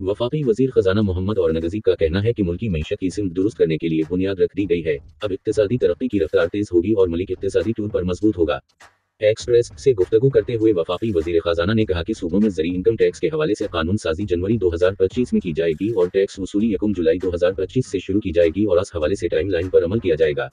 वफाकी वजीर खजाना मोहम्मद औरंगज़ेब का कहना है कि मुल्की मईशत की सिमत दुरुस्त करने के लिए बुनियाद रख दी गई है। अब इक्तिसादी तरक्की की रफ्तार तेज होगी और मुल्क इक्तिसादी टूर पर मजबूत होगा। एक्सप्रेस से गुफ्तगू करते हुए वफाकी वजीर खजाना ने कहा कि सूबों में ज़री इनकम टैक्स के हवाले से कानून साजी जनवरी 2025 में की जाएगी और टैक्स वसूली 1 जुलाई 2025 से शुरू की जाएगी और इस हवाले से टाइम लाइन पर अमल किया जाएगा।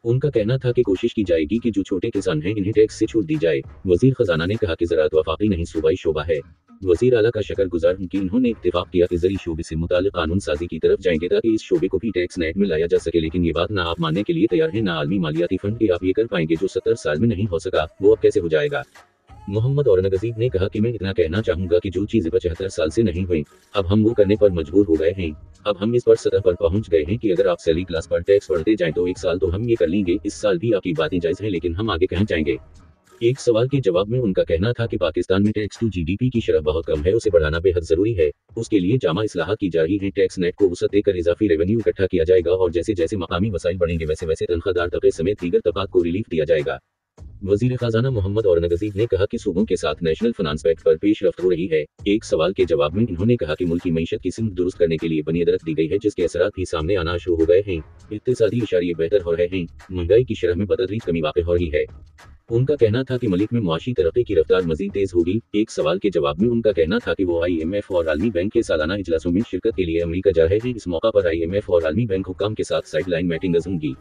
उनका कहना था कि कोशिश की जाएगी कि जो छोटे किसान हैं इन्हें टैक्स से छूट दी जाए। वजीर खजाना ने कहा कि ज़राअत वफाकी नहीं सूबाई शोबा है। वजीर आला का शुक्रगुजार हूं कि इन्होंने इत्तेफाक किया कि ज़री शोबे से मुताल्लिक़ कानून साजी की तरफ जाएंगे ताकि इस शोबे को भी टैक्स नेट में लाया जा सके, लेकिन ये बात ना आप मानने के लिए तैयार हैं ना आलमी मालियाती फंड के आप ये कर पाएंगे जो 70 साल में नहीं हो सका वो अब कैसे हो जाएगा। मोहम्मद औरंगज़ेब ने कहा कि मैं इतना कहना चाहूंगा कि जो चीजें 75 साल से नहीं हुई अब हम वो करने पर मजबूर हो गए हैं। अब हम इस पर सतह पर पहुंच गए हैं कि अगर आप सैलरी क्लास पर टैक्स बढ़ते जाएं तो 1 साल तो हम ये कर लेंगे, इस साल भी आपकी बातें जायज हैं लेकिन हम आगे कहाँ जाएंगे। एक सवाल के जवाब में उनका कहना था कि पाकिस्तान में टैक्स टू जीडीपी की शरह बहुत कम है, उसे बढ़ाना बेहद जरूरी है। उसके लिए जामा इस्लाहात की जा रही हैं, टैक्स नेट को वसअत देकर इजाफी रेवेन्यू इकट्ठा किया जाएगा और जैसे जैसे मकामी वसाइल बढ़ेंगे वैसे वैसे तनख्वाहदार तबके समेत दीगर तबकात को रिलीफ दिया जाएगा। वजीर खजाना मोहम्मद औरंगज़ेब ने कहा कि सूबों के साथ नेशनल फाइनेंस पैक्ट पर पेशरफ्त हो रही है। एक सवाल के जवाब में इन्होंने कहा कि मुल्क की मईशत की सिमत दुरुस्त करने के लिए बुनियाद रख दी गई है जिसके असरात भी सामने आना शुरू हो गए हैं। इक्तिसादी इशारे बेहतर हो रहे हैं, महंगाई की शरह में बतदरीज कमी वाक़ हो रही है। उनका कहना था कि मुल्क में मुआशी तरक्की की रफ्तार मजीद तेज होगी। एक सवाल के जवाब में उनका कहना था कि वो IMF और आलमी बैंक के सालाना इजलासों में शिरकत के लिए अमरीका जा रहे हैं। इस मौका पर IMF और आलमी बैंक हुक्काम के साथ साइड लाइन मीटिंग्स होंगी।